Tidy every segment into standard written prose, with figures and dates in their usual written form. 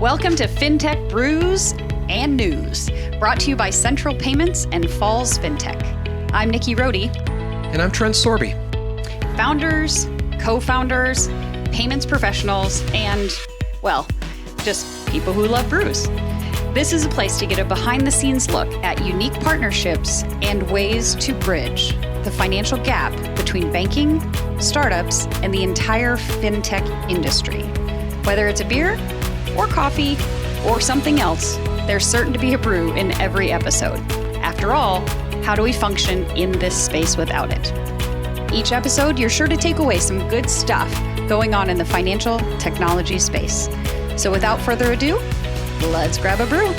Welcome to Fintech Brews and News, brought to you by Central Payments and Falls Fintech. I'm Nikkee Rhody. And I'm Trent Sorbe. Founders, co-founders, payments professionals, and, well, just people who love brews. This is a place to get a behind-the-scenes look at unique partnerships and ways to bridge the financial gap between banking, startups, and the entire fintech industry. Whether it's a beer or coffee or something else, there's certain to be a brew in every episode. After all, how do we function in this space without it? Each episode, you're sure to take away some good stuff going on in the financial technology space. So without further ado, let's grab a brew.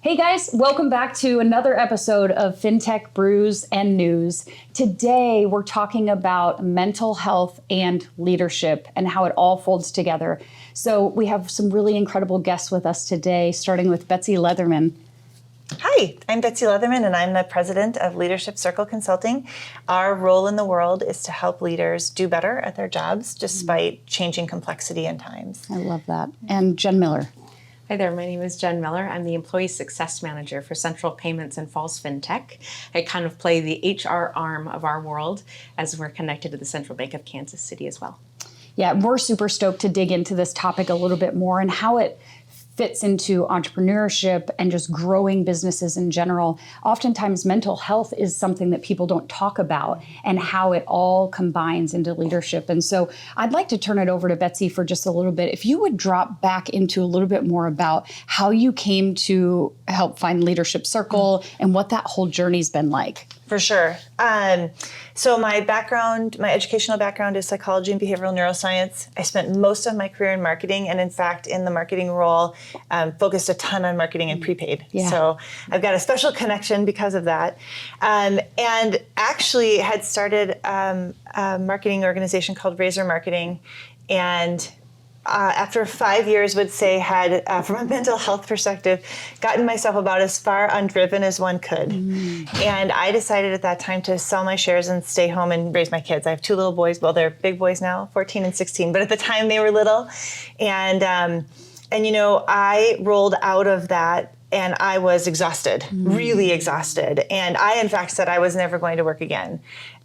Hey guys, welcome back to another episode of Fintech Brews and News. Today, we're talking about mental health and leadership and how it all folds together. So we have some really incredible guests with us today, starting with Betsy Leatherman. Hi, I'm Betsy Leatherman, and I'm the president of Leadership Circle Consulting. Our role in the world is to help leaders do better at their jobs despite changing complexity and times. I love that. And Jen Miller. Hi there, my name is Jen Miller. I'm the Employee Success Manager for Central Payments and Falls Fintech. I kind of play the HR arm of our world as we're connected to the Central Bank of Kansas City as well. Yeah, we're super stoked to dig into this topic a little bit more and how it fits into entrepreneurship and just growing businesses in general. Oftentimes, mental health is something that people don't talk about and how it all combines into leadership. And so I'd like to turn it over to Betsy for just a little bit. If you would drop back into a little bit more about how you came to help find Leadership Circle and what that whole journey's been like. For sure. So my educational background is psychology and behavioral neuroscience. I spent most of my career in marketing, and in fact, in the marketing role, focused a ton on marketing and prepaid. Yeah. So I've got a special connection because of that. And actually had started a marketing organization called Razor Marketing, and after 5 years, would say had, from a mental health perspective, gotten myself about as far undriven as one could. And I decided at that time to sell my shares and stay home and raise my kids. I have two little boys. Well, they're big boys now, 14 and 16. But at the time, they were little. And you know, I rolled out of that and I was exhausted, really exhausted. And I, in fact, said I was never going to work again.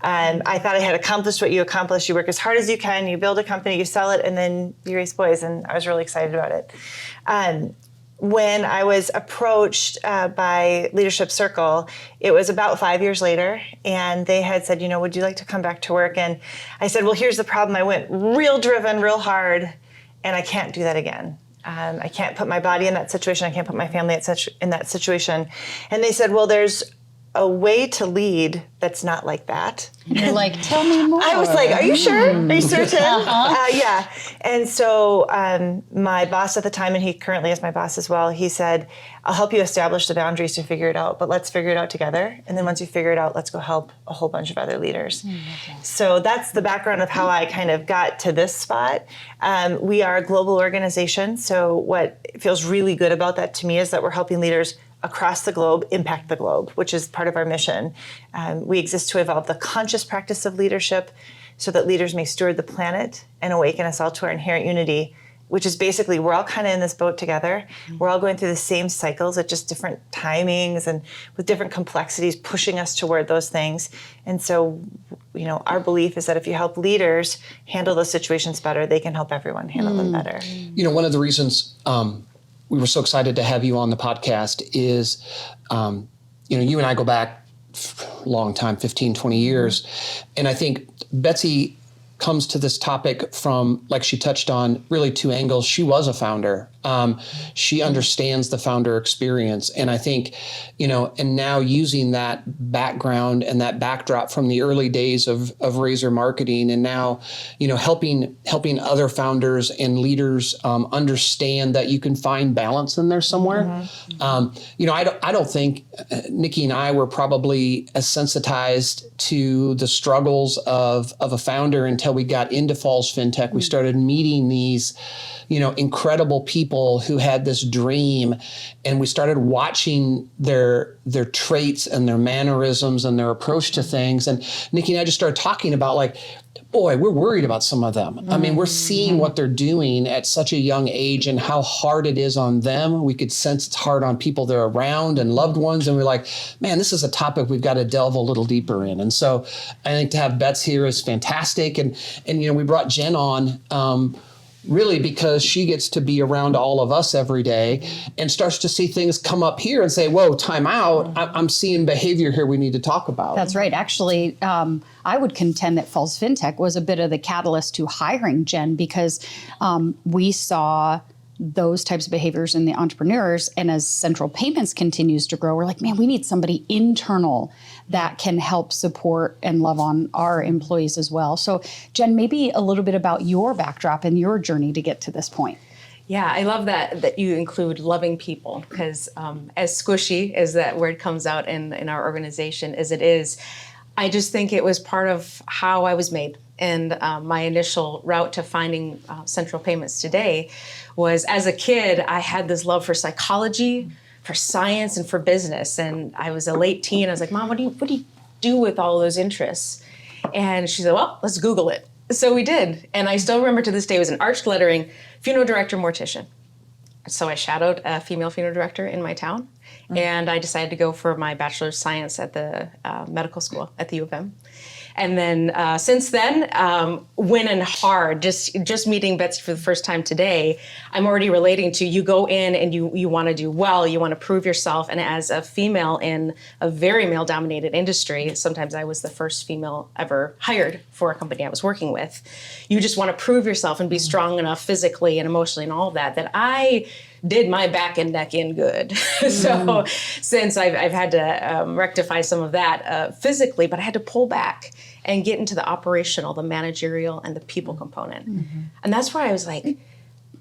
I thought I had accomplished what you accomplish. You work as hard as you can, you build a company, you sell it, and then you raise boys. And I was really excited about it. When I was approached by Leadership Circle, it was about 5 years later, and they had said, you know, would you like to come back to work? And I said, well, here's the problem. I went real driven, real hard, and I can't do that again. I can't put my body in that situation. I can't put my family in that situation. And they said, well, there's a way to lead that's not like that. And you're like, tell me more. I was like, are you sure? Are you certain? Yeah. And so my boss at the time, and he currently is my boss as well, he said, I'll help you establish the boundaries to figure it out, but let's figure it out together. And then once you figure it out, let's go help a whole bunch of other leaders. So that's the background of how I kind of got to this spot. We are a global organization. So what feels really good about that to me is that we're helping leaders across the globe impact the globe, which is part of our mission. We exist to evolve the conscious practice of leadership so that leaders may steward the planet and awaken us all to our inherent unity, which is basically we're all kind of in this boat together. We're all going through the same cycles at just different timings and with different complexities pushing us toward those things. And so, you know, our belief is that if you help leaders handle those situations better, they can help everyone handle them better. You know, one of the reasons we were so excited to have you on the podcast is, you know, you and I go back a long time, 15, 20 years. And I think Betsy comes to this topic from, like she touched on, really two angles. She was a founder. She understands the founder experience. And I think, you know, and now using that background and that backdrop from the early days of Razor Marketing, and now, you know, helping other founders and leaders understand that you can find balance in there somewhere. You know, I don't think Nikkee and I were probably as sensitized to the struggles of a founder until we got into Falls Fintech. We started meeting these, you know, incredible people people who had this dream, and we started watching their traits and their mannerisms and their approach to things. And Nikkee and I just started talking about like, boy, we're worried about some of them. I mean, we're seeing what they're doing at such a young age and how hard it is on them. We could sense it's hard on people they're around and loved ones. And we're like, man, this is a topic we've got to delve a little deeper in. And so I think to have Betsy here is fantastic. And we brought Jen on really because she gets to be around all of us every day and starts to see things come up here and say, whoa, time out. I'm seeing behavior here we need to talk about. That's right. Actually, I would contend that Falls Fintech was a bit of the catalyst to hiring Jen because we saw those types of behaviors in the entrepreneurs. And as Central Payments continues to grow, we're like, man, we need somebody internal that can help support and love on our employees as well. So Jen, maybe a little bit about your backdrop and your journey to get to this point. Yeah, I love that you include loving people because as squishy as that word comes out in our organization as it is, I just think it was part of how I was made. And my initial route to finding Central Payments today was as a kid, I had this love for psychology, for science, and for business. And I was a late teen. I was like, Mom, what do you do with all those interests? And she said, well, let's Google it. So we did. And I still remember to this day, it was an arched lettering, funeral director, mortician. So I shadowed a female funeral director in my town. And I decided to go for my bachelor's of science at the medical school at the U of M. And then since then, went in hard, just meeting Betsy for the first time today, I'm already relating to you go in and you want to do well, you want to prove yourself. And as a female in a very male-dominated industry, sometimes I was the first female ever hired for a company I was working with. You just want to prove yourself and be strong enough physically and emotionally and all of that I did my back and neck in good. So since I've had to rectify some of that physically, but I had to pull back and get into the operational, the managerial, and the people component. And that's where I was like,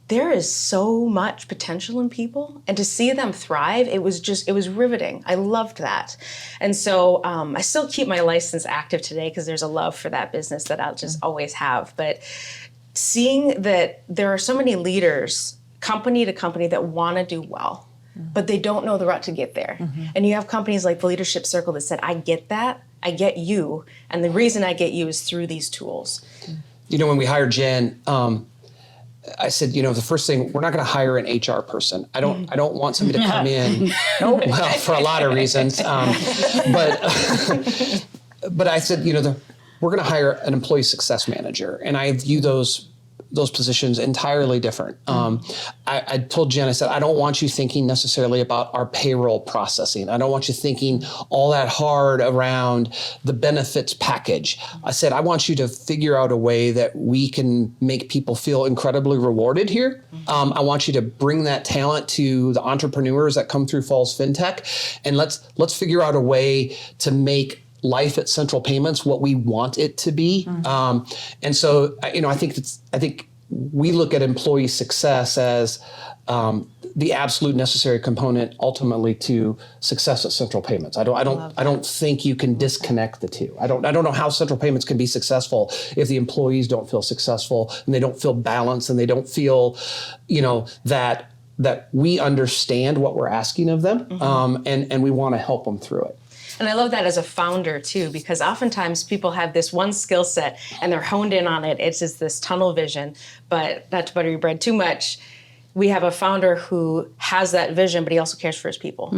there is so much potential in people, and to see them thrive, it was riveting. I loved that. And so I still keep my license active today because there's a love for that business that I'll just always have. But seeing that there are so many leaders company to company that want to do well, but they don't know the route to get there. And you have companies like the Leadership Circle that said, I get that, I get you, and the reason I get you is through these tools. When we hired Jen, I said, the first thing, we're not going to hire an HR person. I don't want somebody to come in, well, for a lot of reasons. But I said, we're going to hire an employee success manager, and I view those positions entirely different. I told Jen, I said, I don't want you thinking necessarily about our payroll processing. I don't want you thinking all that hard around the benefits package. I said, I want you to figure out a way that we can make people feel incredibly rewarded here. I want you to bring that talent to the entrepreneurs that come through Falls Fintech, and let's figure out a way to make life at Central Payments what we want it to be. And so, I think we look at employee success as the absolute necessary component ultimately to success at Central Payments. I don't think you can disconnect the two. I don't know how Central Payments can be successful if the employees don't feel successful and they don't feel balanced and they don't feel, that we understand what we're asking of them, and we want to help them through it. And I love that as a founder too, because oftentimes people have this one skill set and they're honed in on it. It's just this tunnel vision, but not to butter your bread too much. We have a founder who has that vision, but he also cares for his people.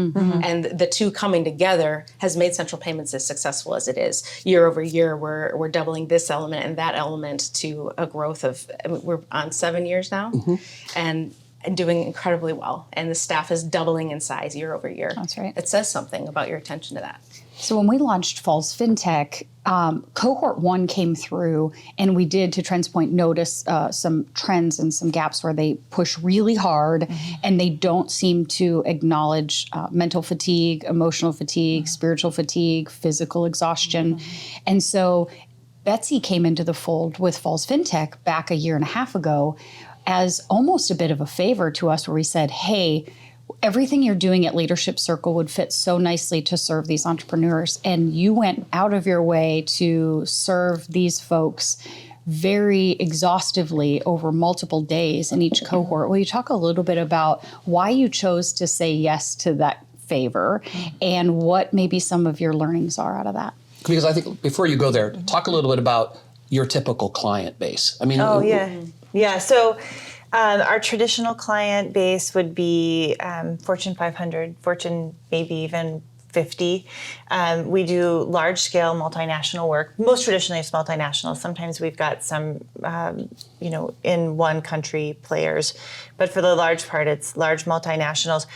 And the two coming together has made Central Payments as successful as it is. Year over year, we're doubling this element and that element to a growth of, we're on 7 years now. And doing incredibly well. And the staff is doubling in size year over year. That's right. It says something about your attention to that. So when we launched Falls Fintech, cohort 1 came through, and we did, to Trent's point, notice some trends and some gaps where they push really hard and they don't seem to acknowledge mental fatigue, emotional fatigue, spiritual fatigue, physical exhaustion. And so Betsy came into the fold with Falls Fintech back a year and a half ago as almost a bit of a favor to us, where we said, hey, everything you're doing at Leadership Circle would fit so nicely to serve these entrepreneurs. And you went out of your way to serve these folks very exhaustively over multiple days in each cohort. Will you talk a little bit about why you chose to say yes to that favor and what maybe some of your learnings are out of that? Because I think before you go there, talk a little bit about your typical client base. I mean, Yeah. So our traditional client base would be Fortune 500, Fortune maybe even 50. We do large scale multinational work. Most traditionally it's multinational. Sometimes we've got some, in one country players, but for the large part, it's large multinationals,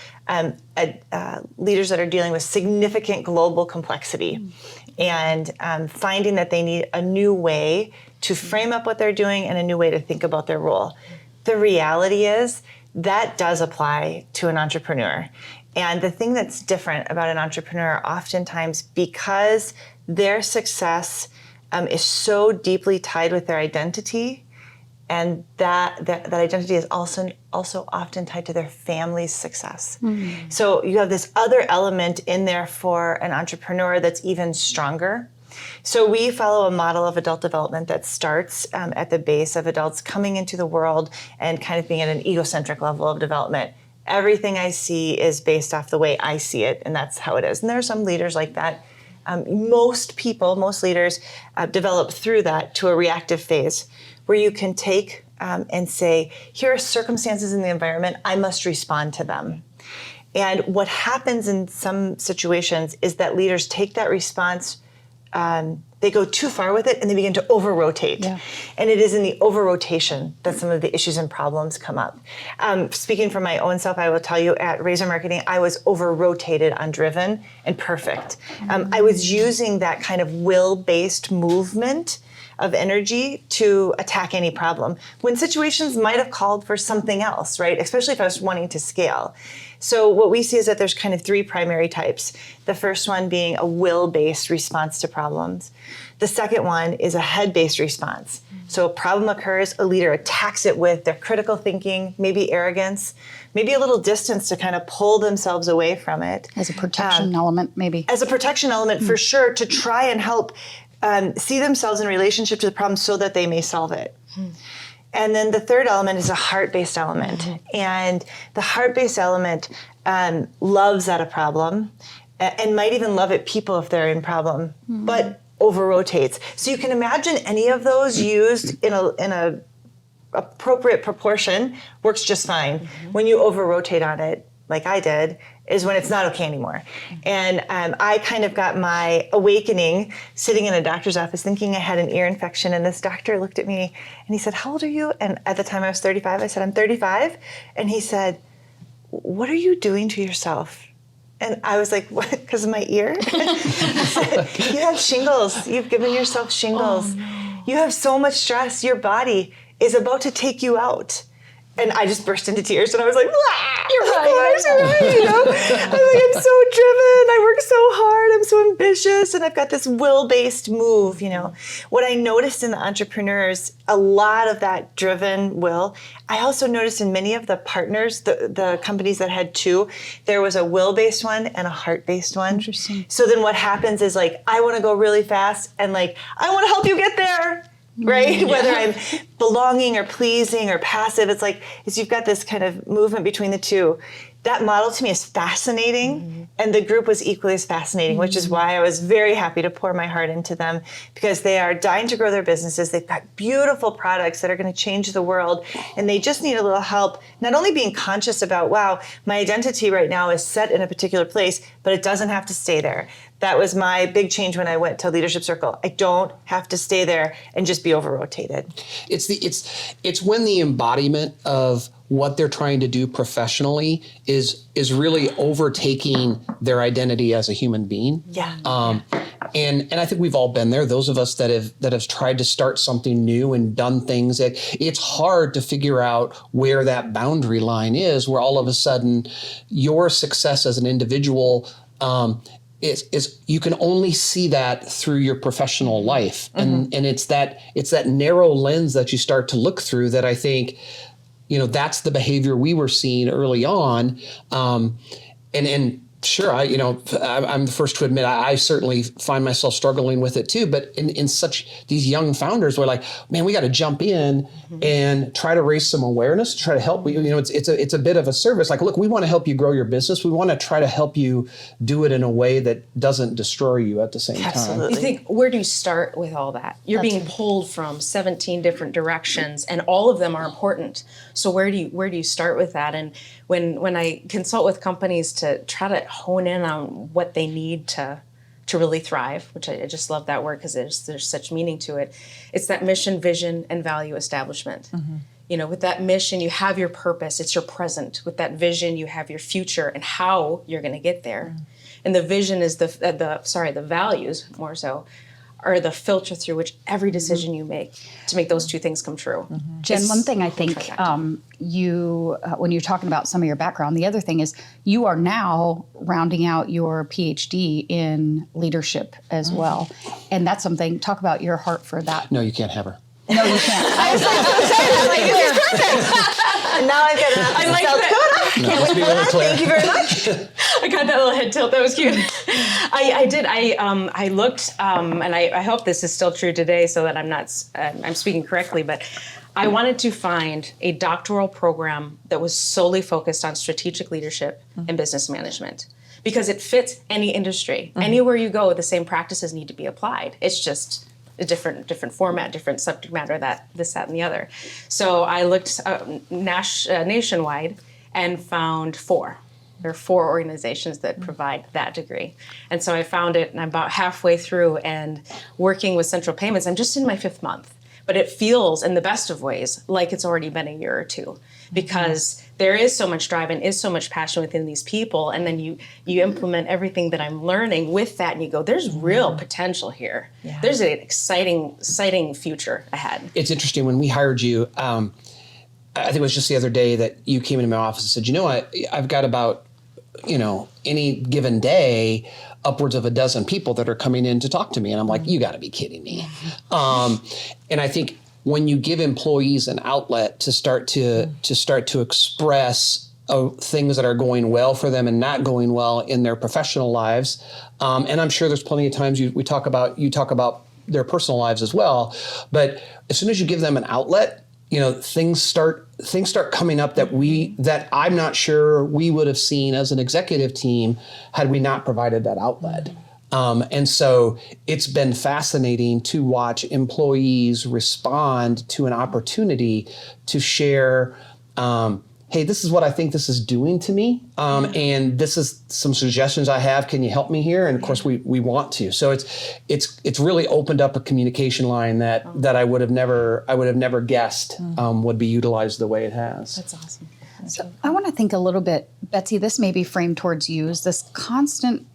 leaders that are dealing with significant global complexity and finding that they need a new way to frame up what they're doing and a new way to think about their role. The reality is that does apply to an entrepreneur. And the thing that's different about an entrepreneur, oftentimes because their success is so deeply tied with their identity, and that identity is also often tied to their family's success. Mm-hmm. So you have this other element in there for an entrepreneur that's even stronger. So we follow a model of adult development that starts at the base of adults coming into the world and kind of being at an egocentric level of development. Everything I see is based off the way I see it, and that's how it is. And there are some leaders like that. Most leaders develop through that to a reactive phase where you can take and say, here are circumstances in the environment, I must respond to them. And what happens in some situations is that leaders take that response, they go too far with it and they begin to over-rotate. Yeah. And it is in the over-rotation that some of the issues and problems come up. Speaking for my own self, I will tell you at Razor Marketing, I was over-rotated on driven and perfect. I was using that kind of will-based movement of energy to attack any problem when situations might have called for something else, right? Especially if I was wanting to scale. So what we see is that there's kind of three primary types. The first one being a will-based response to problems. The second one is a head-based response. So a problem occurs, a leader attacks it with their critical thinking, maybe arrogance, maybe a little distance to kind of pull themselves away from it. As a protection element, maybe. As a protection element, for sure, to try and help see themselves in relationship to the problem so that they may solve it. And then the third element is a heart-based element. And the heart-based element loves at a problem and might even love at people if they're in problem, but over-rotates. So you can imagine any of those used in a appropriate proportion works just fine. When you over-rotate on it, like I did, is when it's not okay anymore. And I kind of got my awakening sitting in a doctor's office thinking I had an ear infection, and this doctor looked at me and he said, "How old are you?" And at the time I was 35. I said, "I'm 35. And he said, "What are you doing to yourself?" And I was like, "What, because of my ear?" He said, "You have shingles. You've given yourself shingles. Oh, no. You have so much stress. Your body is about to take you out." And I just burst into tears, and I was like, "You're right, you're right." You know, I'm like, I'm so driven. I work so hard. I'm so ambitious, and I've got this will-based move. You know, what I noticed in the entrepreneurs, a lot of that driven will. I also noticed in many of the partners, the companies that had two, there was a will-based one and a heart-based one. Interesting. So then what happens is like, I want to go really fast, and like, I want to help you get there. Right? Yeah. Whether I'm belonging or pleasing or passive, it's like you've got this kind of movement between the two. That model to me is fascinating, and the group was equally as fascinating, which is why I was very happy to pour my heart into them, because they are dying to grow their businesses. They've got beautiful products that are going to change the world, and they just need a little help, not only being conscious about, wow, my identity right now is set in a particular place, but it doesn't have to stay there. That was my big change when I went to Leadership Circle. I don't have to stay there and just be over-rotated. It's when the embodiment of what they're trying to do professionally is really overtaking their identity as a human being. Yeah. And I think we've all been there. Those of us that have tried to start something new and done things, it's hard to figure out where that boundary line is, where all of a sudden your success as an individual is you can only see that through your professional life, and it's that narrow lens that you start to look through that I think, that's the behavior we were seeing early on, and Sure. I'm the first to admit, I certainly find myself struggling with it too. But in such these young founders, we're like, man, we got to jump in and try to raise some awareness, try to help. It's a bit of a service. Like, look, we want to help you grow your business. We want to try to help you do it in a way that doesn't destroy you at the same time. You think, where do you start with all that? You're being pulled from 17 different directions, and all of them are important. So where do you start with that? And when I consult with companies to try to hone in on what they need to really thrive, which I just love that word because there's such meaning to it. It's that mission, vision, and value establishment. With that mission, you have your purpose, it's your present. With that vision, you have your future and how you're going to get there. And the vision is the values more so are the filter through which every decision you make to make those two things come true. Jen, one thing I think when you're talking about some of your background, the other thing is you are now rounding out your PhD in leadership as well. And that's something, talk about your heart for that. No, you can't have her. No, you can't. And now I've got to like South that. Dakota. Can't wait for that. Thank you very much. I got that little head tilt. That was cute. I did. I looked, and I hope this is still true today, so that I'm speaking correctly. But I wanted to find a doctoral program that was solely focused on strategic leadership and business management, because it fits any industry. Anywhere you go, the same practices need to be applied. It's just a different format, different subject matter, that and the other. So I looked nationwide and found 4. There are 4 organizations that provide that degree. And so I found it, and I'm about halfway through, and working with Central Payments, I'm just in my 5th month. But it feels, in the best of ways, like it's already been a year or two, because there is so much drive and is so much passion within these people. And then you implement everything that I'm learning with that, and you go, there's real potential here. Yeah. There's an exciting future ahead. It's interesting, when we hired you, I think it was just the other day that you came into my office and said, I've got about, any given day, upwards of a dozen people that are coming in to talk to me. And I'm like, you got to be kidding me. And I think when you give employees an outlet to start to express things that are going well for them and not going well in their professional lives, and I'm sure there's plenty of times you talk about their personal lives as well, but as soon as you give them an outlet, things start coming up that I'm not sure we would have seen as an executive team had we not provided that outlet. And so it's been fascinating to watch employees respond to an opportunity to share, hey, this is what I think this is doing to me. And this is some suggestions I have. Can you help me here? And of course we want to. So it's really opened up a communication line that I would have never guessed would be utilized the way it has. That's awesome. So I want to think a little bit, Betsy, this may be framed towards you, is this constant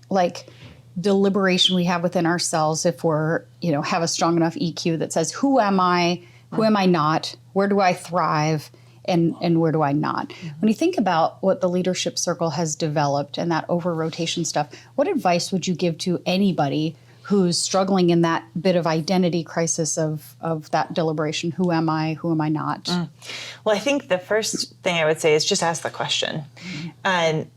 deliberation we have within ourselves if we're, have a strong enough EQ that says, who am I? Who am I not? Where do I thrive? And where do I not? When you think about what the leadership circle has developed and that over-rotation stuff, what advice would you give to anybody who's struggling in that bit of identity crisis of that deliberation? Who am I? Who am I not? Well, I think the first thing I would say is just ask the question. And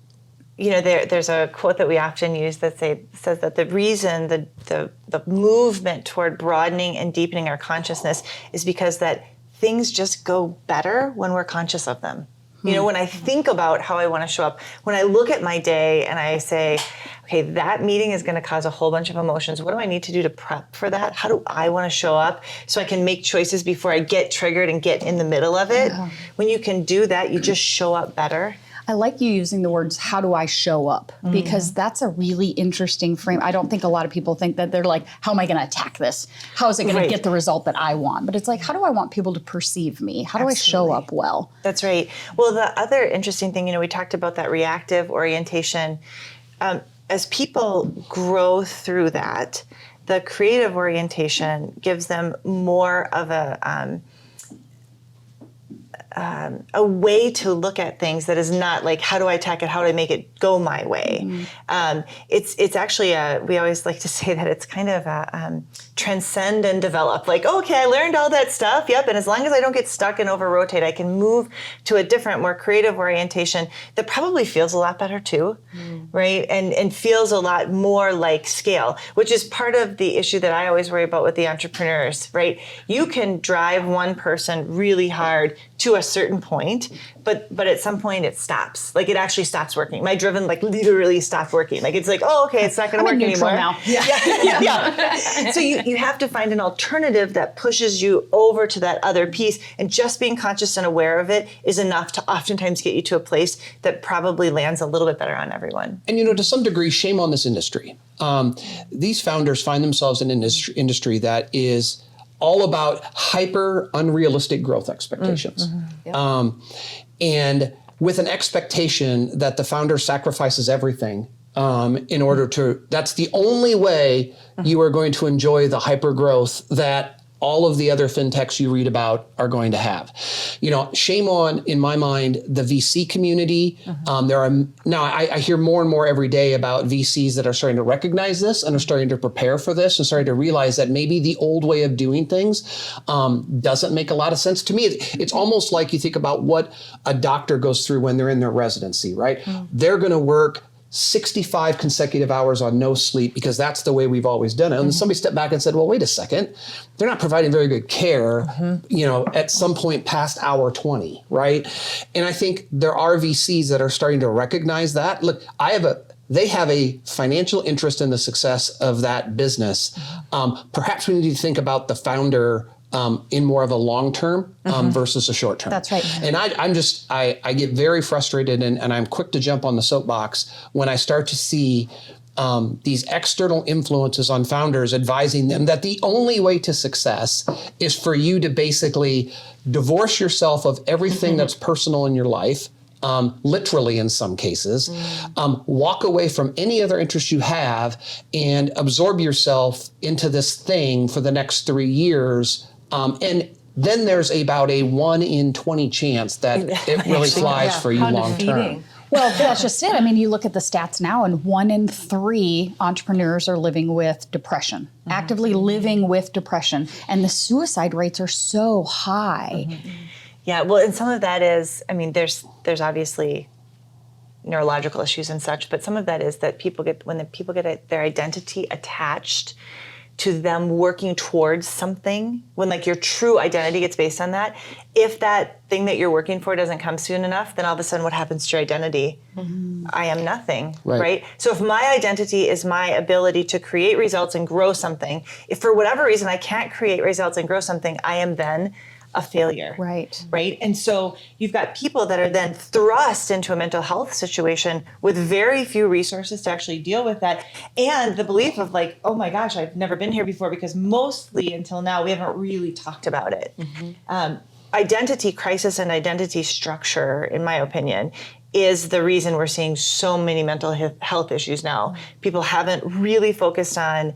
there's a quote that we often use that says that the reason the movement toward broadening and deepening our consciousness is because that things just go better when we're conscious of them. When I think about how I want to show up, when I look at my day and I say, okay, that meeting is going to cause a whole bunch of emotions. What do I need to do to prep for that? How do I want to show up so I can make choices before I get triggered and get in the middle of it? Yeah. When you can do that, you just show up better. I like you using the words, how do I show up? Because that's a really interesting frame. I don't think a lot of people think that they're like, how am I going to attack this? How is it going to get the result that I want? But it's like, how do I want people to perceive me? How do I show up well? That's right. Well, the other interesting thing, we talked about that reactive orientation. As people grow through that, the creative orientation gives them more of a way to look at things that is not like, how do I attack it? How do I make it go my way? It's actually we always like to say that it's kind of a transcend and develop. Like, okay, I learned all that stuff. Yep. And as long as I don't get stuck and over rotate, I can move to a different, more creative orientation that probably feels a lot better too. Right. And feels a lot more like scale, which is part of the issue that I always worry about with the entrepreneurs, right? You can drive one person really hard to a certain point, but at some point it stops. Like it actually stops working. My driven like literally stopped working. Like it's like, oh, okay, it's not going to work anymore. Now. Yeah. So you have to find an alternative that pushes you over to that other piece, and just being conscious and aware of it is enough to oftentimes get you to a place that probably lands a little bit better on everyone. And to some degree, shame on this industry. These founders find themselves in an industry that is all about hyper unrealistic growth expectations. And with an expectation that the founder sacrifices everything in order to, that's the only way you are going to enjoy the hyper growth that all of the other fintechs you read about are going to have. Shame on, in my mind, the VC community. I hear more and more every day about VCs that are starting to recognize this and are starting to prepare for this and starting to realize that maybe the old way of doing things doesn't make a lot of sense. To me, it's almost like you think about what a doctor goes through when they're in their residency, right? They're going to work 65 consecutive hours on no sleep because that's the way we've always done it. And then somebody stepped back and said, well, wait a second, they're not providing very good care, at some point past hour 20, right? And I think there are VCs that are starting to recognize that. Look, they have a financial interest in the success of that business. Perhaps we need to think about the founder in more of a long term versus a short term. That's right. And I get very frustrated and I'm quick to jump on the soapbox when I start to see these external influences on founders advising them that the only way to success is for you to basically divorce yourself of everything that's personal in your life, literally in some cases, walk away from any other interest you have and absorb yourself into this thing for the next 3 years. And then there's about a 1 in 20 chance that it really flies for you long term. Well, that's just it. I mean, you look at the stats now, and 1 in 3 entrepreneurs are living with depression, actively living with depression. And the suicide rates are so high. Yeah, well, and some of that is, there's obviously neurological issues and such, but some of that is that when people get their identity attached to them working towards something, when like your true identity gets based on that, if that thing that you're working for doesn't come soon enough, then all of a sudden what happens to your identity? I am nothing, right? So if my identity is my ability to create results and grow something, if for whatever reason I can't create results and grow something, I am then a failure. Right. And so you've got people that are then thrust into a mental health situation with very few resources to actually deal with that. And the belief of like, oh my gosh, I've never been here before, because mostly until now, we haven't really talked about it. Identity crisis and identity structure, in my opinion, is the reason we're seeing so many mental health issues now. People haven't really focused on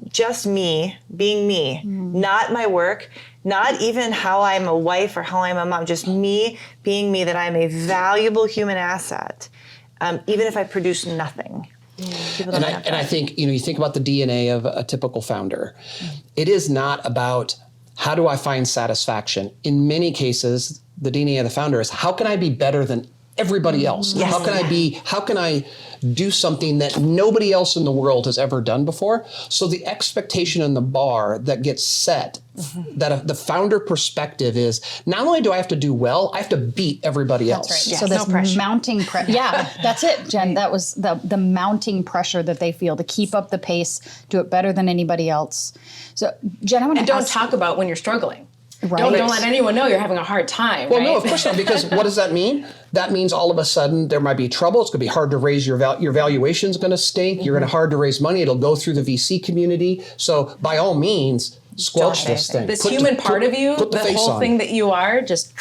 just me being me, not my work, not even how I'm a wife or how I'm a mom, just me being me, that I'm a valuable human asset, even if I produce nothing. And I think, you think about the DNA of a typical founder. It is not about how do I find satisfaction. In many cases, the DNA of the founder is how can I be better than everybody else? Yes. How can I do something that nobody else in the world has ever done before? So the expectation and the bar that gets set, that the founder perspective is, not only do I have to do well, I have to beat everybody else. That's right. So this mounting pressure. Yeah, that's it, Jen. That was the mounting pressure that they feel to keep up the pace, do it better than anybody else. So Jen, I want to don't talk about when you're struggling. Right. Don't let anyone know you're having a hard time. Well, no, of course not, because what does that mean? That means all of a sudden there might be trouble. It's going to be hard to raise your valuation's going to stink. You're going to hard to raise money. It'll go through the VC community. So by all means, squelch this thing. This human part of you, the whole thing that you are, just.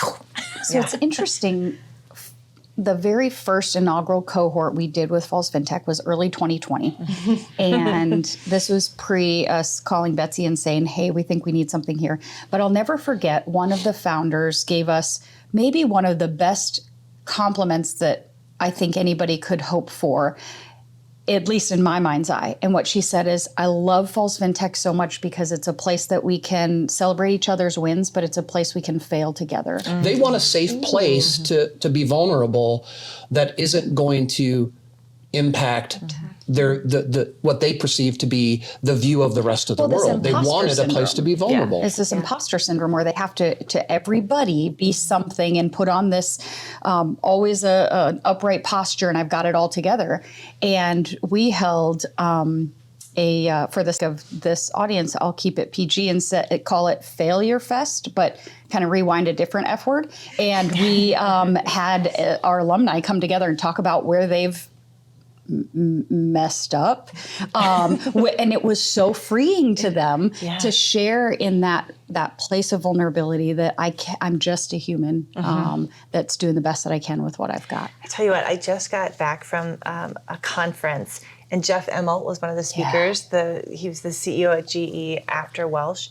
So it's interesting. the very first inaugural cohort we did with Falls FinTech was early 2020. And this was pre us calling Betsy and saying, hey, we think we need something here. But I'll never forget, one of the founders gave us maybe one of the best compliments that I think anybody could hope for, at least in my mind's eye. And what she said is, I love Falls FinTech so much because it's a place that we can celebrate each other's wins, but it's a place we can fail together. They want a safe place to be vulnerable that isn't going to impact the what they perceive to be the view of the rest of the This world. They imposter wanted a place syndrome. to be vulnerable. It's this imposter syndrome where they have to everybody be something and put on this always an upright posture, and I've got it all together. And we held for this audience, I'll keep it PG and call it Failure Fest, but kind of rewind a different F word. And we had our alumni come together and talk about where they've messed up, and it was so freeing to them to share in that place of vulnerability that I'm just a human that's doing the best that I can with what I've got. I tell you what, I just got back from a conference, and Jeff Immelt was one of the speakers. He was the CEO at GE after Welsh,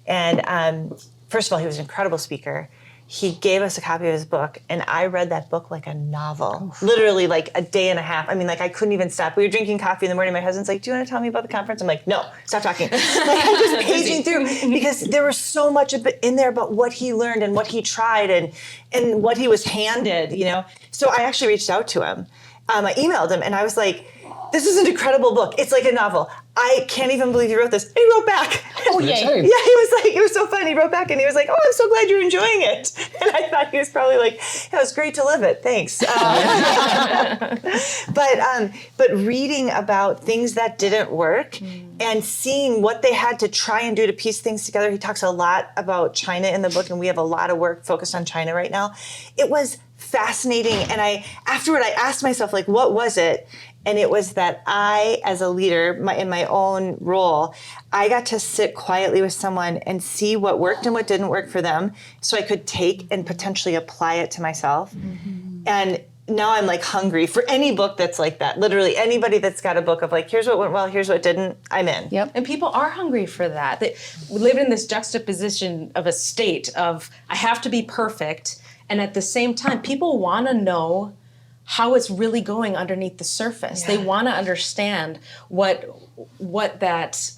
and first of all, he was an incredible speaker. He gave us a copy of his book, and I read that book like a novel, literally like a day and a half. I mean, like I couldn't even stop. We were drinking coffee in the morning. My husband's like, do you want to tell me about the conference? I'm like, no, stop talking. Like I'm just paging through because there was so much in there about what he learned and what he tried and what he was handed, you know? So I actually reached out to him. I emailed him, and I was like, this is an incredible book. It's like a novel. I can't even believe you wrote this. And he wrote back. Oh, yay. Exciting. Yeah, he was like, it was so fun. He wrote back and he was like, oh, I'm so glad you're enjoying it. And I thought he was probably like, yeah, it was great to live it. Thanks. But reading about things that didn't work and seeing what they had to try and do to piece things together. He talks a lot about China in the book, and we have a lot of work focused on China right now. It was fascinating. And afterward, I asked myself, like, what was it? And it was that I, as a leader, in my own role, I got to sit quietly with someone and see what worked and what didn't work for them, so I could take and potentially apply it to myself. And now I'm like hungry for any book that's like that. Literally anybody that's got a book of like, here's what went well, here's what didn't, I'm in. Yep. And people are hungry for that. We live in this juxtaposition of a state of, I have to be perfect. And at the same time, people want to know how it's really going underneath the surface. They want to understand what that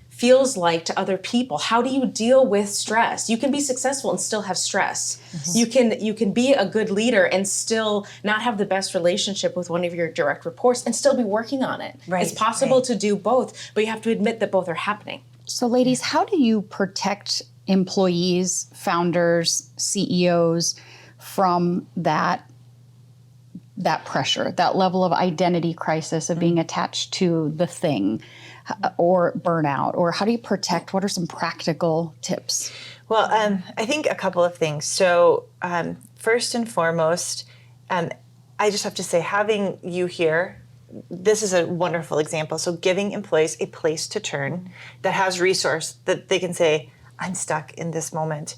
feels like to other people. How do you deal with stress? You can be successful and still have stress. You can be a good leader and still not have the best relationship with one of your direct reports and still be working on it. Right, it's possible to do both, but you have to admit that both are happening. So ladies, how do you protect employees, founders, CEOs from that pressure, that level of identity crisis of being attached to the thing, or burnout? Or how do you protect? What are some practical tips? Well, I think a couple of things. So first and foremost, I just have to say, having you here, this is a wonderful example. So giving employees a place to turn that has resource that they can say, I'm stuck in this moment.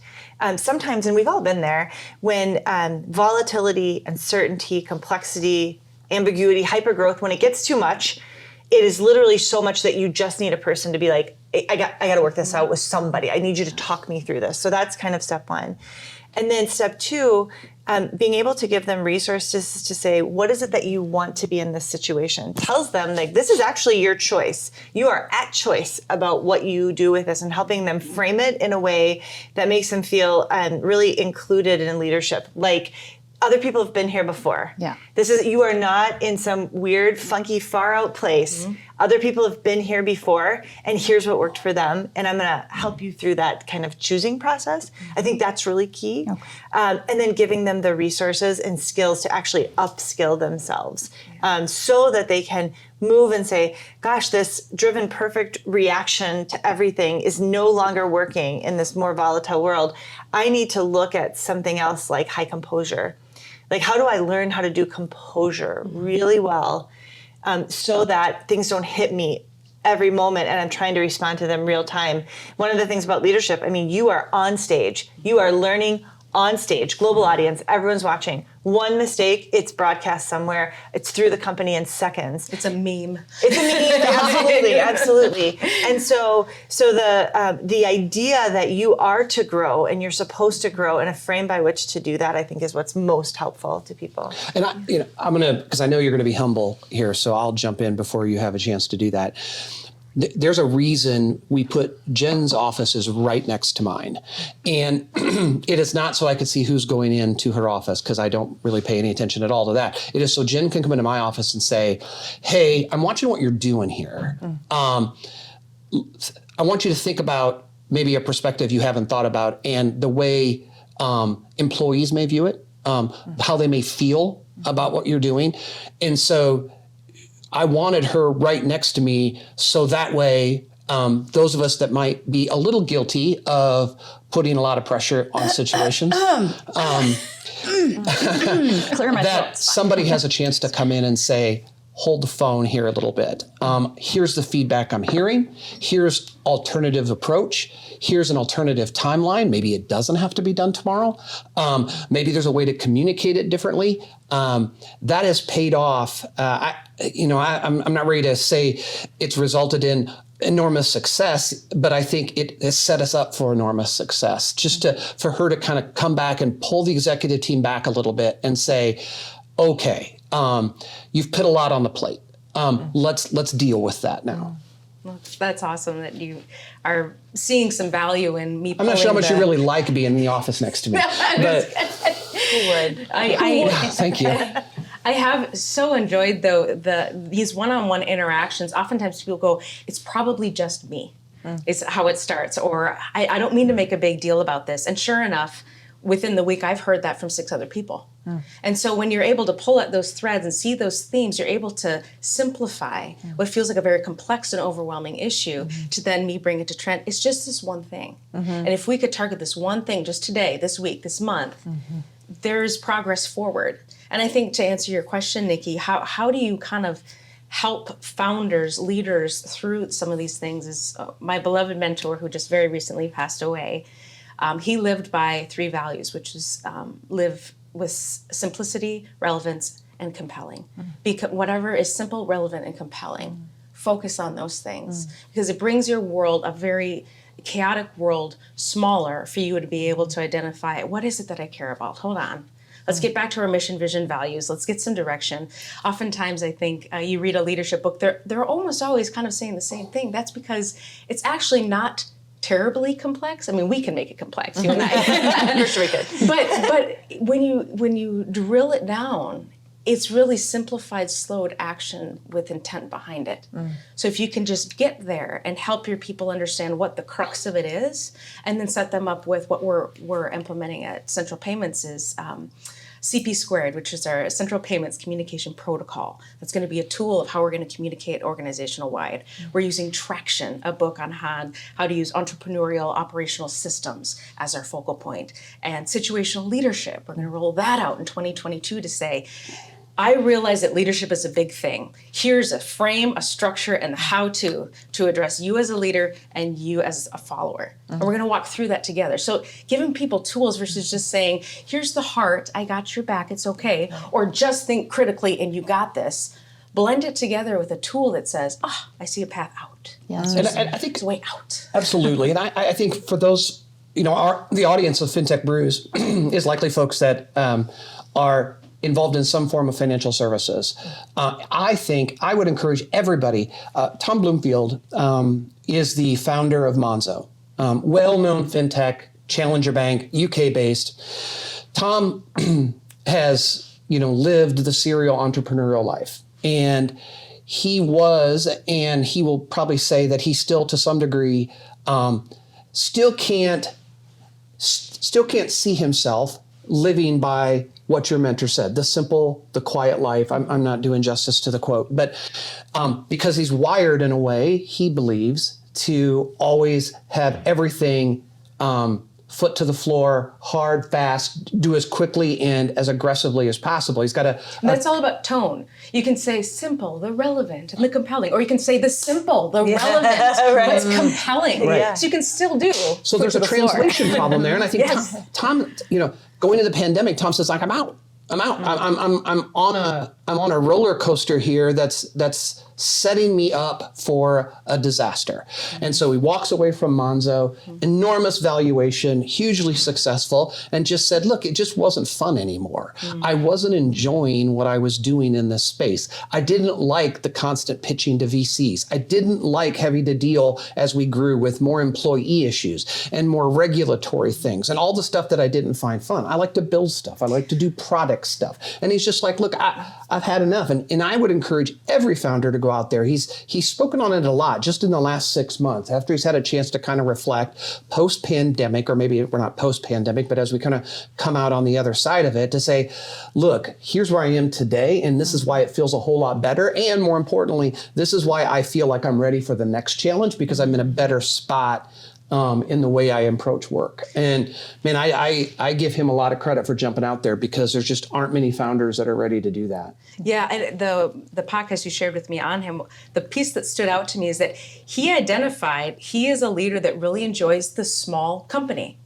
Sometimes, and we've all been there, when volatility, uncertainty, complexity, ambiguity, hypergrowth, when it gets too much, it is literally so much that you just need a person to be like, I got to work this out with somebody. I need you to talk me through this. So that's kind of step one. And then step two, being able to give them resources to say, what is it that you want to be in this situation? Tells them, like, this is actually your choice. You are at choice about what you do with this, and helping them frame it in a way that makes them feel really included in leadership. Like, other people have been here before. Yeah. You are not in some weird, funky, far out place. Other people have been here before, and here's what worked for them. And I'm going to help you through that kind of choosing process. I think that's really key. Okay. And then giving them the resources and skills to actually upskill themselves, so that they can move and say, gosh, this driven perfect reaction to everything is no longer working in this more volatile world. I need to look at something else like high composure. Like, how do I learn how to do composure really well, so that things don't hit me every moment and I'm trying to respond to them real time? One of the things about leadership, I mean, you are on stage. You are learning on stage, global audience, everyone's watching. One mistake, it's broadcast somewhere. It's through the company in seconds. It's a meme. It's a meme, absolutely. And so the idea that you are to grow and you're supposed to grow, and a frame by which to do that, I think, is what's most helpful to people. And I'm gonna, because I know you're gonna be humble here, so I'll jump in before you have a chance to do that. There's a reason we put Jen's offices right next to mine. And it is not so I could see who's going into her office, because I don't really pay any attention at all to that. It is so Jen can come into my office and say, hey, I'm watching what you're doing here. I want you to think about maybe a perspective you haven't thought about, and the way employees may view it, how they may feel about what you're doing. And so I wanted her right next to me, so that way those of us that might be a little guilty of putting a lot of pressure on situations, Clear my that throat. somebody has a chance to come in and say, hold the phone here a little bit. Here's the feedback I'm hearing. Here's alternative approach. Here's an alternative timeline. Maybe it doesn't have to be done tomorrow. Maybe there's a way to communicate it differently. That has paid off. I'm not ready to say it's resulted in enormous success, but I think it has set us up for enormous success. Just for her to kind of come back and pull the executive team back a little bit and say, okay, you've put a lot on the plate. Let's deal with that now. Well, that's awesome that you are seeing some value in me. I'm not sure how much you really like being in the office next to me. But Who would? thank you. I have so enjoyed though these one-on-one interactions. Oftentimes people go, "It's probably just me." Is how it starts, or I don't mean to make a big deal about this. And sure enough, within the week, I've heard that from 6 other people. And so when you're able to pull at those threads and see those themes, you're able to simplify what feels like a very complex and overwhelming issue to then me bring it to Trent. It's just this one thing. And if we could target this one thing just today, this week, this month, there's progress forward. And I think to answer your question, Nikkee, how do you kind of help founders, leaders through some of these things is my beloved mentor who just very recently passed away. He lived by 3 values, which is live with simplicity, relevance, and compelling. Because whatever is simple, relevant, and compelling, focus on those things. Because it brings your world, a very chaotic world, smaller for you to be able to identify, what is it that I care about? Hold on. Let's get back to our mission, vision, values. Let's get some direction. Oftentimes, I think you read a leadership book, they're almost always kind of saying the same thing. That's because it's actually not terribly complex. I mean, we can make it complex, you and I. For sure we could. But when you drill it down, it's really simplified, slowed action with intent behind it. So if you can just get there and help your people understand what the crux of it is, and then set them up with what we're implementing at Central Payments is CP Squared, which is our Central Payments Communication Protocol. That's going to be a tool of how we're going to communicate organizational wide. We're using Traction, a book on how to use entrepreneurial operational systems as our focal point. And situational leadership, we're going to roll that out in 2022 to say, I realize that leadership is a big thing. Here's a frame, a structure, and the how-to address you as a leader and you as a follower. And we're going to walk through that together. So giving people tools versus just saying, here's the heart, I got your back, it's okay. Or just think critically and you got this. Blend it together with a tool that says, I see a path out. Yes. And I think It's a way out. absolutely. And I think for those, the audience of Fintech Brews is likely folks that are involved in some form of financial services. I think I would encourage everybody. Tom Bloomfield is the founder of Monzo, well-known fintech, challenger bank, UK-based. Tom has, lived the serial entrepreneurial life, and he was, and he will probably say that he still, to some degree, still can't see himself living by what your mentor said, the simple, the quiet life. I'm not doing justice to the quote, but because he's wired in a way, he believes, to always have everything foot to the floor, hard, fast, do as quickly and as aggressively as possible. He's got And that's all about tone. You can say simple, the relevant, and the compelling, or you can say the simple, the relevant, what's compelling. Right. So you can still do. So there's a translation problem there, and I think Yes. Tom, going into the pandemic, Tom says like, I'm out. I'm on a roller coaster here that's setting me up for a disaster. And so he walks away from Monzo, enormous valuation, hugely successful, and just said, look, it just wasn't fun anymore. I wasn't enjoying what I was doing in this space. I didn't like the constant pitching to VCs. I didn't like having to deal as we grew with more employee issues and more regulatory things and all the stuff that I didn't find fun. I like to build stuff. I like to do product stuff. And he's just like, look, I've had enough. And I would encourage every founder to go out there. He's spoken on it a lot just in the last 6 months after he's had a chance to kind of reflect post-pandemic, or maybe we're not post-pandemic, but as we kind of come out on the other side of it, to say, look, here's where I am today, and this is why it feels a whole lot better. And more importantly, this is why I feel like I'm ready for the next challenge, because I'm in a better spot in the way I approach work. And man, I give him a lot of credit for jumping out there, because there just aren't many founders that are ready to do that. Yeah, and the podcast you shared with me on him, the piece that stood out to me is that he identified he is a leader that really enjoys the small company.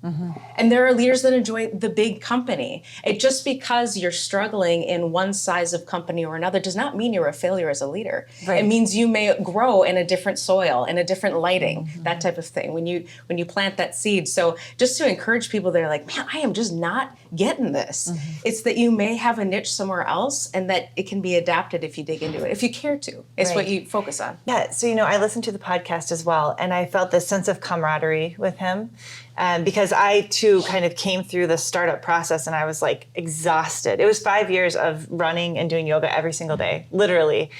And there are leaders that enjoy the big company. It just because you're struggling in one size of company or another does not mean you're a failure as a leader. Right. It means you may grow in a different soil, in a different lighting, that type of thing, when you plant that seed. So just to encourage people that are like, man, I am just not getting this. It's that you may have a niche somewhere else, and that it can be adapted if you dig into it, if you care to. It's what you focus on. Yeah, so I listened to the podcast as well, and I felt this sense of camaraderie with him, because I too kind of came through the startup process, and I was like exhausted. It was 5 years of running and doing yoga every single day, literally.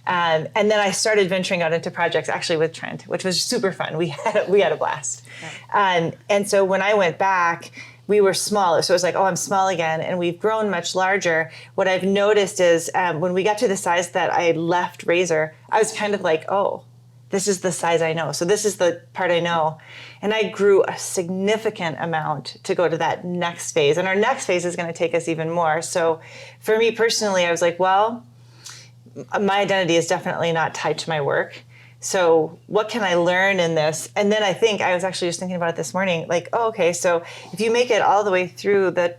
And then I started venturing out into projects actually with Trent, which was super fun. We had a blast. And so when I went back, we were small. So it was like, oh, I'm small again. And we've grown much larger. What I've noticed is when we got to the size that I left Razor, I was kind of like, oh, this is the size I know. So this is the part I know. And I grew a significant amount to go to that next phase. And our next phase is going to take us even more. So for me personally, I was like, well, my identity is definitely not tied to my work. So what can I learn in this? And then I was actually just thinking about it this morning, like, oh, okay, so if you make it all the way through the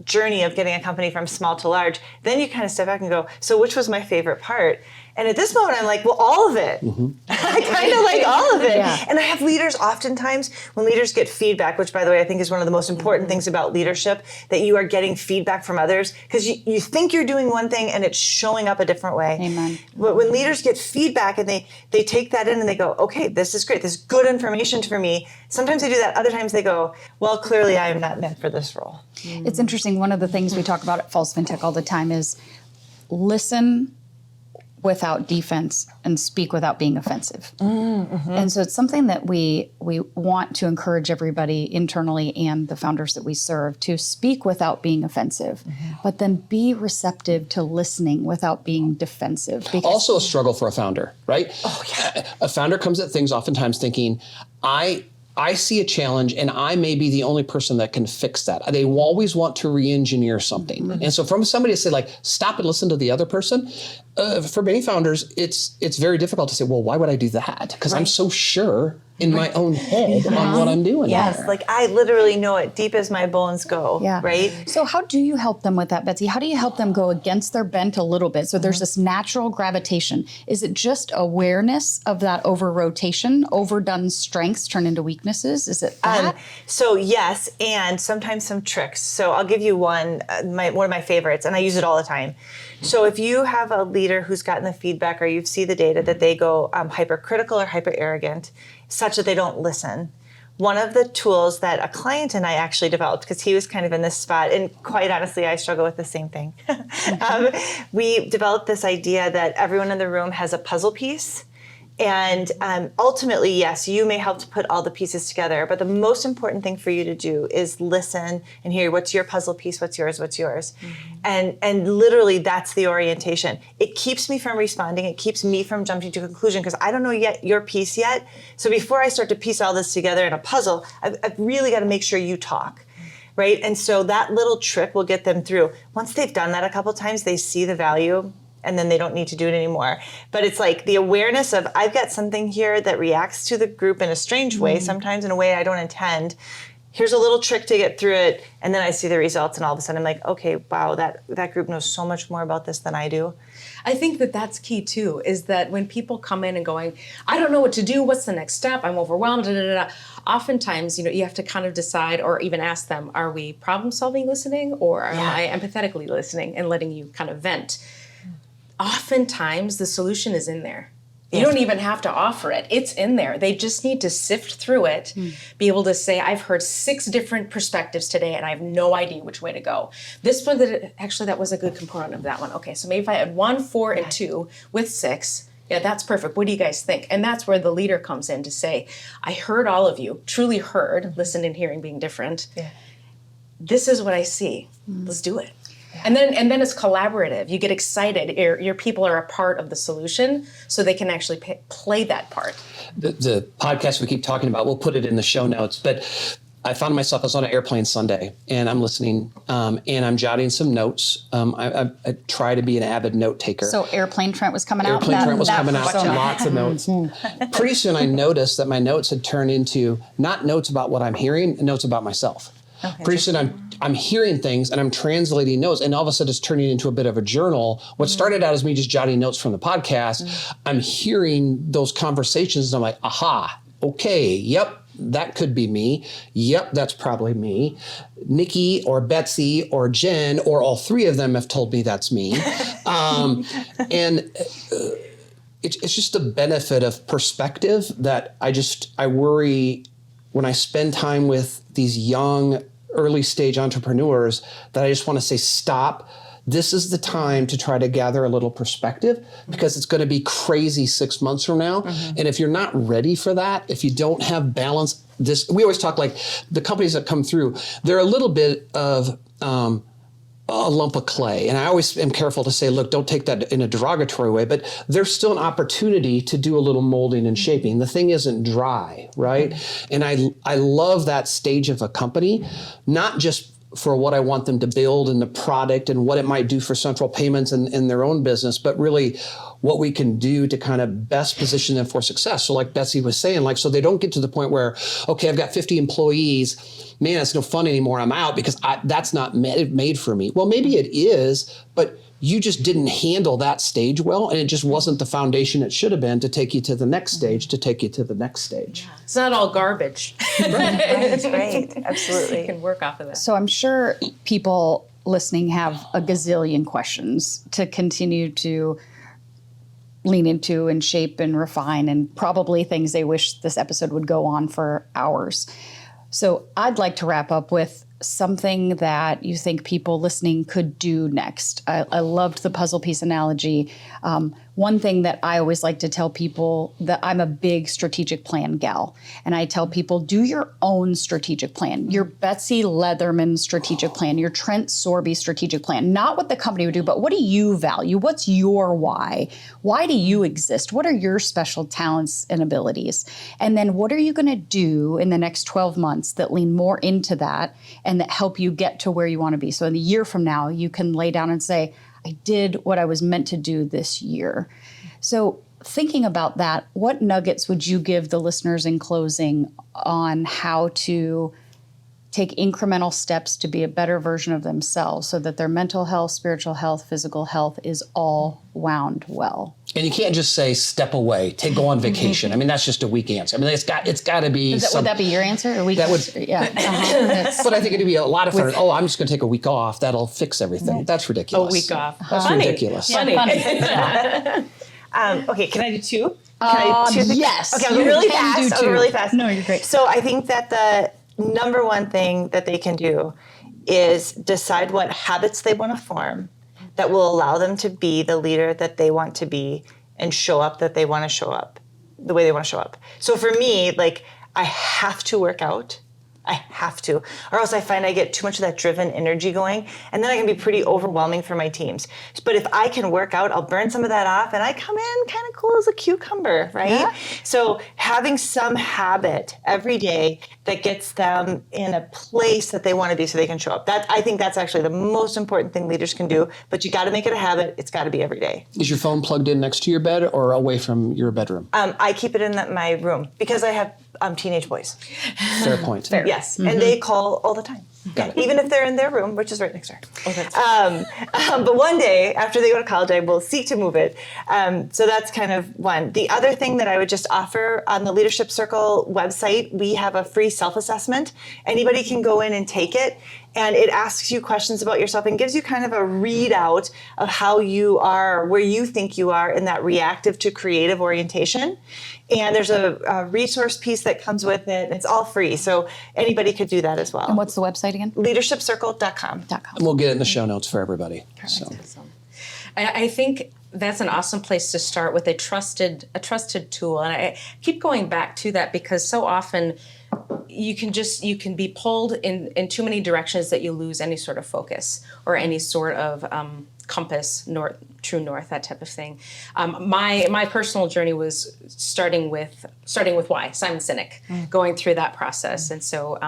journey of getting a company from small to large, then you kind of step back and go, so which was my favorite part? And at this moment, I'm like, well, all of it. I kind of like all of it. Yeah. And I have leaders oftentimes, when leaders get feedback, which by the way, I think is one of the most important things about leadership, that you are getting feedback from others, because you think you're doing one thing and it's showing up a different way. Amen. But when leaders get feedback and they take that in and they go, okay, this is great, this is good information for me. Sometimes they do that. Other times they go, well, clearly I am not meant for this role. It's interesting. One of the things we talk about at False FinTech all the time is listen without defense and speak without being offensive. And so it's something that we want to encourage everybody internally and the founders that we serve to speak without being offensive, but then be receptive to listening without being defensive. Because Also a struggle for a founder, right? Oh, yeah. A founder comes at things oftentimes thinking, I see a challenge and I may be the only person that can fix that. They always want to re-engineer something. And so from somebody to say like, stop and listen to the other person, for many founders, it's very difficult to say, well, why would I do that? Because I'm so sure in my own head on what I'm doing. Yes, there. like I literally know it deep as my bones go, Yeah. right? So how do you help them with that, Betsy? How do you help them go against their bent a little bit? So there's this natural gravitation. Is it just awareness of that over rotation, overdone strengths turn into weaknesses? Is it that? So yes, and sometimes some tricks. So I'll give you one of my favorites, and I use it all the time. So if you have a leader who's gotten the feedback or you see the data that they go hypercritical or hyper arrogant, such that they don't listen, one of the tools that a client and I actually developed, because he was kind of in this spot, and quite honestly, I struggle with the same thing. We developed this idea that everyone in the room has a puzzle piece, And ultimately, yes, you may help to put all the pieces together, but the most important thing for you to do is listen and hear what's your puzzle piece, what's yours. And literally that's the orientation. It keeps me from responding. It keeps me from jumping to a conclusion because I don't know yet your piece yet. So before I start to piece all this together in a puzzle, I've really got to make sure you talk. Right? And so that little trick will get them through. Once they've done that a couple times, they see the value and then they don't need to do it anymore. But it's like the awareness of, I've got something here that reacts to the group in a strange way, sometimes in a way I don't intend. Here's a little trick to get through it. And then I see the results and all of a sudden I'm like, okay, wow, that group knows so much more about this than I do. I think that that's key too, is that when people come in and going, I don't know what to do, what's the next step, I'm overwhelmed, oftentimes, you have to kind of decide or even ask them, are we problem solving listening or am I empathetically listening and letting you kind of vent? Oftentimes the solution is in there. You don't even have to offer it. It's in there. They just need to sift through it, be able to say, I've heard 6 different perspectives today and I have no idea which way to go. This one, that was a good component of that one. Okay, so maybe if I had 1, 4, and 2 with 6, yeah, that's perfect. What do you guys think? And that's where the leader comes in to say, I heard all of you, truly heard, listen and hearing being different. Yeah. This is what I see. Let's do it. And then it's collaborative. You get excited. Your people are a part of the solution, so they can actually play that part. The podcast we keep talking about, we'll put it in the show notes. But I found myself, I was on an airplane Sunday, and I'm listening, and I'm jotting some notes. I try to be an avid note taker. So Airplane Trent was coming out? Trent was coming out, lots of notes. Pretty soon I noticed that my notes had turned into not notes about what I'm hearing, notes about myself. Okay. Pretty soon I'm hearing things and I'm translating notes, and all of a sudden it's turning into a bit of a journal. What started out as me just jotting notes from the podcast, I'm hearing those conversations and I'm like, aha, okay, yep, that could be me. Yep, that's probably me. Nikkee or Betsy or Jen or all 3 of them have told me that's me. It's just the benefit of perspective that I worry when I spend time with these young, early stage entrepreneurs that I just want to say, stop. This is the time to try to gather a little perspective because it's going to be crazy 6 months from now. And if you're not ready for that, if you don't have balance, we always talk like the companies that come through, they're a little bit of a lump of clay. And I always am careful to say, look, don't take that in a derogatory way, but there's still an opportunity to do a little molding and shaping. The thing isn't dry, right? And I love that stage of a company, not just for what I want them to build and the product and what it might do for central payments and their own business, but really what we can do to kind of best position them for success. So like Betsy was saying, so they don't get to the point where, okay, I've got 50 employees, man, it's no fun anymore, I'm out because that's not made for me. Well, maybe it is, but you just didn't handle that stage well, and it just wasn't the foundation it should have been to take you to the next stage, to take you to the next stage. Yeah. It's not all garbage. Right. Absolutely. You can work off of that. So I'm sure people listening have a gazillion questions to continue to lean into and shape and refine, and probably things they wish this episode would go on for hours. So I'd like to wrap up with something that you think people listening could do next. I loved the puzzle piece analogy. One thing that I always like to tell people, that I'm a big strategic plan gal. And I tell people, do your own strategic plan, your Betsy Leatherman strategic plan, your Trent Sorbe strategic plan. Not what the company would do, but what do you value? What's your why? Why do you exist? What are your special talents and abilities? And then what are you going to do in the next 12 months that lean more into that and that help you get to where you want to be? So in a year from now, you can lay down and say, I did what I was meant to do this year. So thinking about that, what nuggets would you give the listeners in closing on how to take incremental steps to be a better version of themselves so that their mental health, spiritual health, physical health is all wound well? And you can't just say step away, go on vacation. I mean, that's just a weak answer. I mean, it's got to be. Would that be your answer? A weak answer? Yeah. But I think it'd be a lot of fun. I'm just going to take a week off. That'll fix everything. That's ridiculous. A week off. That's ridiculous. Funny. Okay, can I do 2? Can I do 2? Yes. Okay, I'll go really fast. I'll go really fast. No, you're great. So I think that the number one thing that they can do is decide what habits they want to form that will allow them to be the leader that they want to be and show up that they want to show up. the way they want to show up. So for me, like, I have to work out. I have to, or else I find I get too much of that driven energy going, and then I can be pretty overwhelming for my teams. But if I can work out, I'll burn some of that off, and I come in kind of cool as a cucumber, right? Yeah. So having some habit every day that gets them in a place that they want to be so they can show up. That, I think that's actually the most important thing leaders can do, but you got to make it a habit. It's got to be every day. Is your phone plugged in next to your bed or away from your bedroom? I keep it in my room because I have teenage boys. Fair point. Fair. Yes, and they call all the time. Even if they're in their room, which is right next door. Oh, that's but one day, after they go to college, I will seek to move it. So that's kind of one. The other thing that I would just offer on the Leadership Circle website, we have a free self-assessment. Anybody can go in and take it. And it asks you questions about yourself and gives you kind of a readout of how you are, where you think you are in that reactive to creative orientation. And there's a resource piece that comes with it. It's all free, so anybody could do that as well. And what's the website again? Leadershipcircle.com. And we'll get it in the show notes for everybody. So. awesome. I think that's an awesome place to start with a trusted tool. And I keep going back to that because so often you can be pulled in too many directions that you lose any sort of focus or any sort of compass, true north, that type of thing. My personal journey was starting with why, Simon Sinek, going through that process. And so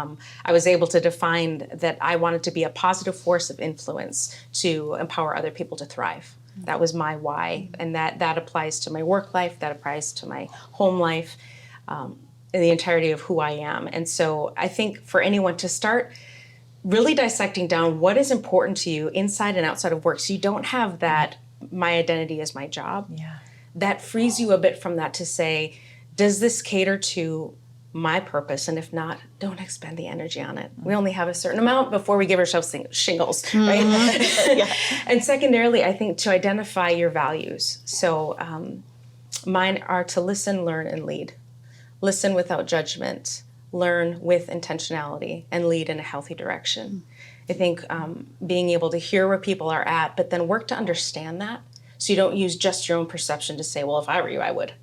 I was able to define that I wanted to be a positive force of influence to empower other people to thrive. That was my why. And that applies to my work life, that applies to my home life, in the entirety of who I am. And so I think for anyone to start really dissecting down what is important to you inside and outside of work, so you don't have that, my identity is my job. Yeah. That frees you a bit from that to say, does this cater to my purpose? And if not, don't expend the energy on it. We only have a certain amount before we give ourselves shingles, right? Yeah. And secondarily, I think to identify your values. So mine are to listen, learn, and lead. Listen without judgment, learn with intentionality, and lead in a healthy direction. I think being able to hear where people are at, but then work to understand that, so you don't use just your own perception to say, well, if I were you, I would.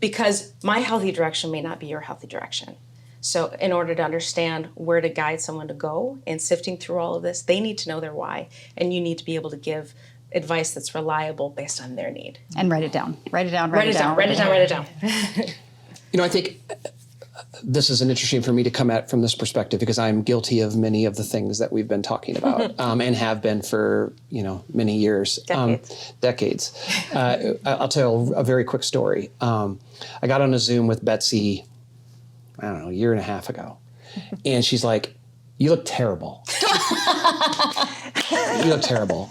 Because my healthy direction may not be your healthy direction. So in order to understand where to guide someone to go in sifting through all of this, they need to know their why, and you need to be able to give advice that's reliable based on their need. And write it down. Write it down. Write it down. You know, I think this is an interesting for me to come at from this perspective because I'm guilty of many of the things that we've been talking about and have been for, many years. Decades. I'll tell a very quick story. I got on a Zoom with Betsy, I don't know, a year and a half ago. And she's like, you look terrible. You look terrible.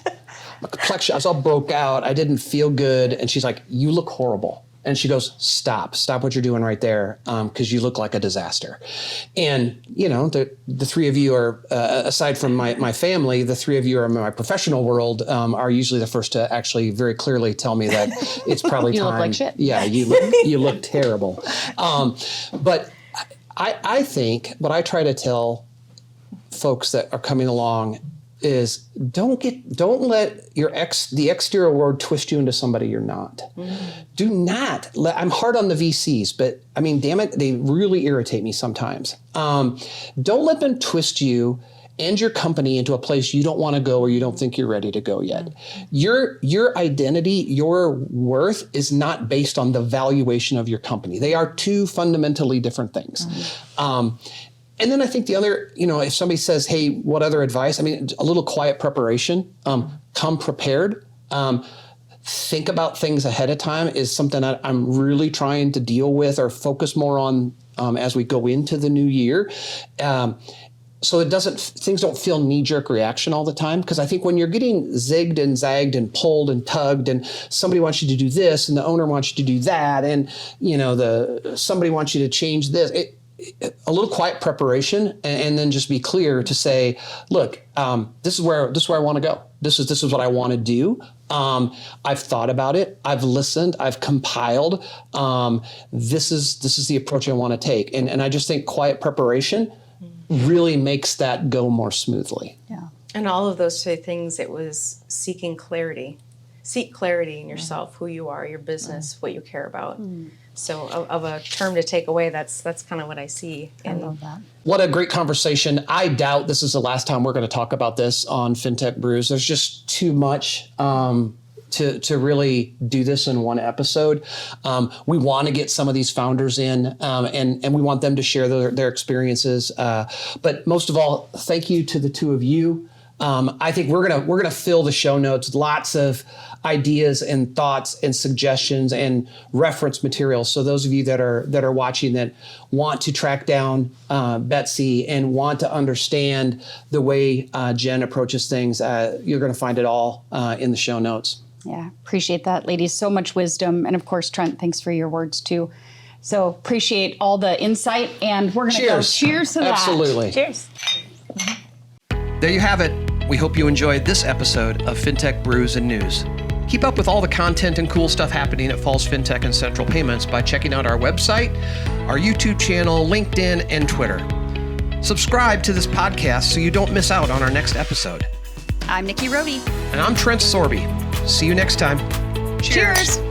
My complexion, I was all broke out. I didn't feel good. And she's like, you look horrible. And she goes, stop what you're doing right there, because you look like a disaster. And, the three of you are, aside from my family, the three of you are in my professional world, are usually the first to actually very clearly tell me that it's probably You time. look like shit. Yeah, you look terrible. But I think what I try to tell folks that are coming along is don't let the exterior world twist you into somebody you're not. Do not I'm hard on the VCs, but I mean, damn it, they really irritate me sometimes. Don't let them twist you and your company into a place you don't want to go or you don't think you're ready to go yet. Your identity, your worth is not based on the valuation of your company. They are two fundamentally different things. And then I think the other, if somebody says, hey, what other advice? I mean, a little quiet preparation, come prepared. Think about things ahead of time is something that I'm really trying to deal with or focus more on as we go into the new year. So things don't feel knee-jerk reaction all the time. Because I think when you're getting zigged and zagged and pulled and tugged and somebody wants you to do this and the owner wants you to do that and, somebody wants you to change this, a little quiet preparation and then just be clear to say, look, this is where I want to go. This is what I want to do. I've thought about it. I've listened. I've compiled. This is the approach I want to take. And I just think quiet preparation really makes that go more smoothly. Yeah. And all of those three things, it was seeking clarity. Seek clarity in yourself, who you are, your business, what you care about. So of a term to take away, that's kind of what I see. I love that. What a great conversation. I doubt this is the last time we're going to talk about this on Fintech Brews. There's just too much to really do this in one episode. We want to get some of these founders in, and we want them to share their experiences. But most of all, thank you to the two of you. I think we're gonna fill the show notes with lots of ideas and thoughts and suggestions and reference materials. So those of you that are watching that want to track down Betsy and want to understand the way Jen approaches things, you're going to find it all in the show notes. Yeah, appreciate that, ladies. So much wisdom. And of course, Trent, thanks for your words too. So appreciate all the insight, and we're going to go cheers to that. Absolutely. Cheers. There you have it. We hope you enjoyed this episode of Fintech Brews and News. Keep up with all the content and cool stuff happening at Falls Fintech and Central Payments by checking out our website, our YouTube channel, LinkedIn, and Twitter. Subscribe to this podcast so you don't miss out on our next episode. I'm Nikkee Rhody. And I'm Trent Sorbe. See you next time. Cheers.